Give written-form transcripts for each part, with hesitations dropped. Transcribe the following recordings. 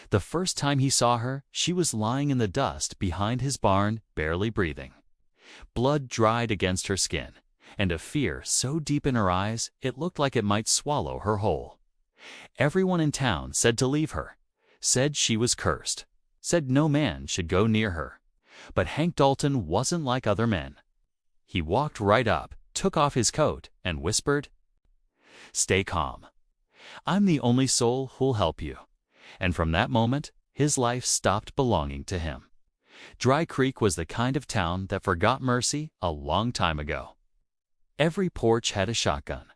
The first time he saw her, she was lying in the dust behind his barn, barely breathing. Blood dried against her skin, and a fear so deep in her eyes it looked like it might swallow her whole. Everyone in town said to leave her, said she was cursed, said no man should go near her. But Hank Dalton wasn't like other men. He walked right up, took off his coat, and whispered, "Stay calm. I'm the only soul who'll help you." And from that moment, his life stopped belonging to him. Dry Creek was the kind of town that forgot mercy a long time ago. Every porch had a shotgun.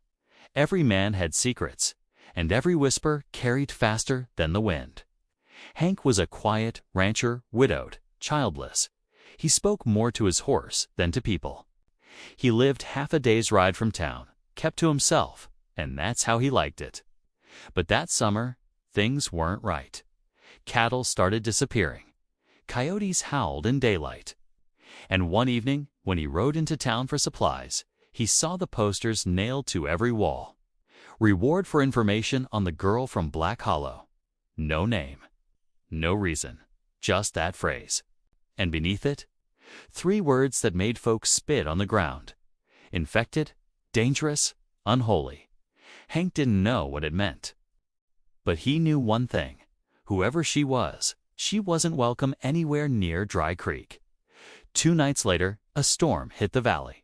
Every man had secrets, and every whisper carried faster than the wind. Hank was a quiet rancher, widowed, childless. He spoke more to his horse than to people. He lived half a day's ride from town, kept to himself, and that's how he liked it. But that summer, things weren't right. Cattle started disappearing. Coyotes howled in daylight. And one evening, when he rode into town for supplies, he saw the posters nailed to every wall. Reward for information on the girl from Black Hollow. No name. No reason. Just that phrase. And beneath it, 3 words that made folks spit on the ground. Infected, dangerous, unholy. Hank didn't know what it meant. But he knew one thing. Whoever she wasn't welcome anywhere near Dry Creek. 2 nights later, a storm hit the valley.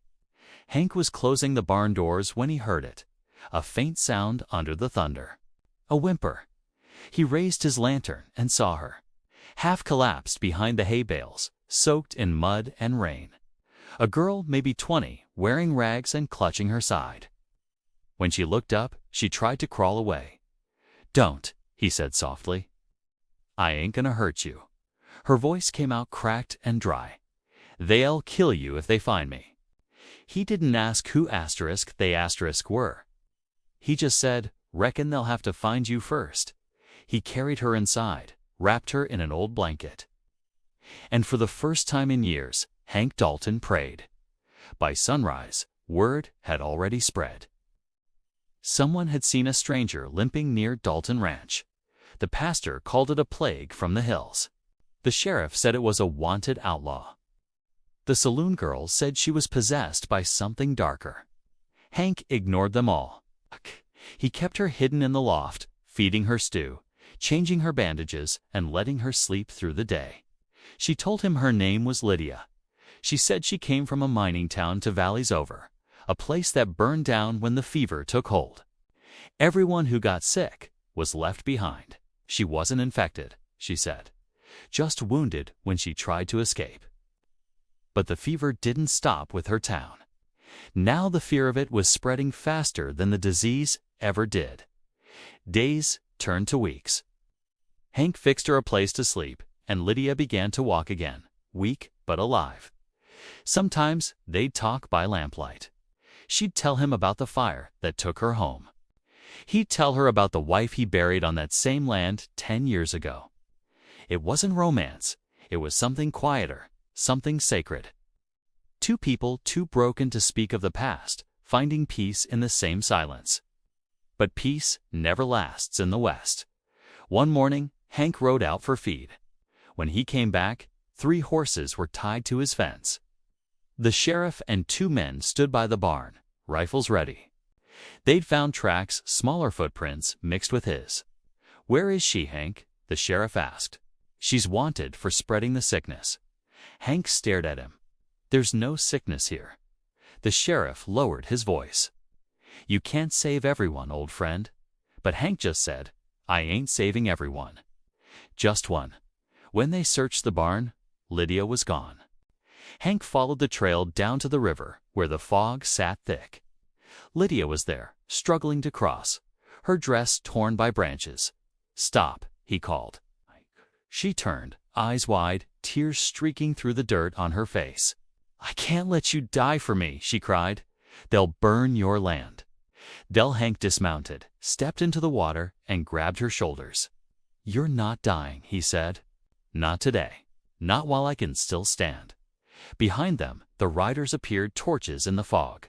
Hank was closing the barn doors when he heard it. A faint sound under the thunder. A whimper. He raised his lantern and saw her, half collapsed behind the hay bales, soaked in mud and rain. A girl, maybe 20, wearing rags and clutching her side. When she looked up, she tried to crawl away. "Don't," he said softly. "I ain't gonna hurt you." Her voice came out cracked and dry. "They'll kill you if they find me." He didn't ask who they were. He just said, "Reckon they'll have to find you first." He carried her inside, wrapped her in an old blanket. And for the first time in years, Hank Dalton prayed. By sunrise, word had already spread. Someone had seen a stranger limping near Dalton Ranch. The pastor called it a plague from the hills. The sheriff said it was a wanted outlaw. The saloon girl said she was possessed by something darker. Hank ignored them all. He kept her hidden in the loft, feeding her stew, changing her bandages, and letting her sleep through the day. She told him her name was Lydia. She said she came from a mining town 2 valleys over, a place that burned down when the fever took hold. Everyone who got sick was left behind. She wasn't infected, she said, just wounded when she tried to escape. But the fever didn't stop with her town. Now the fear of it was spreading faster than the disease ever did. Days turned to weeks. Hank fixed her a place to sleep, and Lydia began to walk again, weak but alive. Sometimes they'd talk by lamplight. She'd tell him about the fire that took her home. He'd tell her about the wife he buried on that same land 10 years ago. It wasn't romance. It was something quieter, something sacred. 2 people too broken to speak of the past, finding peace in the same silence. But peace never lasts in the West. One morning, Hank rode out for feed. When he came back, 3 horses were tied to his fence. The sheriff and 2 men stood by the barn, rifles ready. They'd found tracks, smaller footprints, mixed with his. "Where is she, Hank?" the sheriff asked. "She's wanted for spreading the sickness." Hank stared at him. "There's no sickness here." The sheriff lowered his voice. "You can't save everyone, old friend." But Hank just said, "I ain't saving everyone. Just one." When they searched the barn, Lydia was gone. Hank followed the trail down to the river, where the fog sat thick. Lydia was there, struggling to cross, her dress torn by branches. "Stop," he called. She turned, eyes wide, tears streaking through the dirt on her face. "I can't let you die for me," she cried. "They'll burn your land." Hank dismounted, stepped into the water, and grabbed her shoulders. "You're not dying," he said. "Not today. Not while I can still stand." Behind them, the riders appeared, torches in the fog.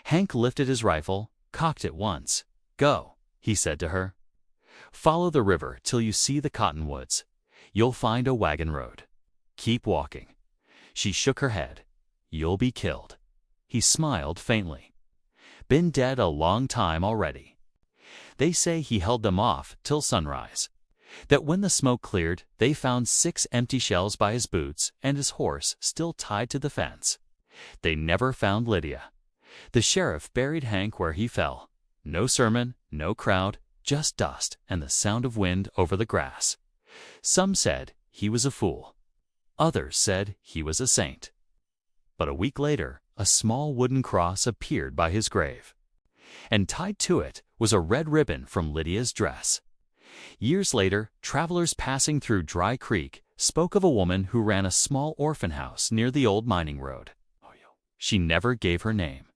Hank lifted his rifle, cocked it once. "Go," he said to her. Follow the river till you see the cottonwoods. You'll find a wagon road. Keep walking. She shook her head. You'll be killed. He smiled faintly. Been dead a long time already. They say he held them off till sunrise. That when the smoke cleared, they found 6 empty shells by his boots and his horse still tied to the fence. They never found Lydia. The sheriff buried Hank where he fell. No sermon, no crowd, just dust and the sound of wind over the grass. Some said he was a fool. Others said he was a saint. But a week later, a small wooden cross appeared by his grave. And tied to it was a red ribbon from Lydia's dress. Years later, travelers passing through Dry Creek spoke of a woman who ran a small orphan house near the old mining road. She never gave her name.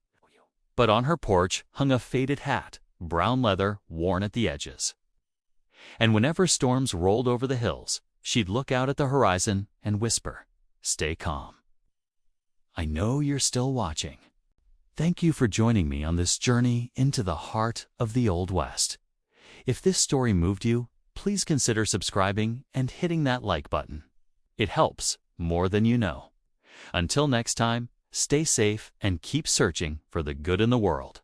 But on her porch hung a faded hat, brown leather worn at the edges. And whenever storms rolled over the hills, she'd look out at the horizon and whisper, "Stay calm. I know you're still watching." Thank you for joining me on this journey into the heart of the Old West. If this story moved you, please consider subscribing and hitting that like button. It helps more than you know. Until next time, stay safe and keep searching for the good in the world.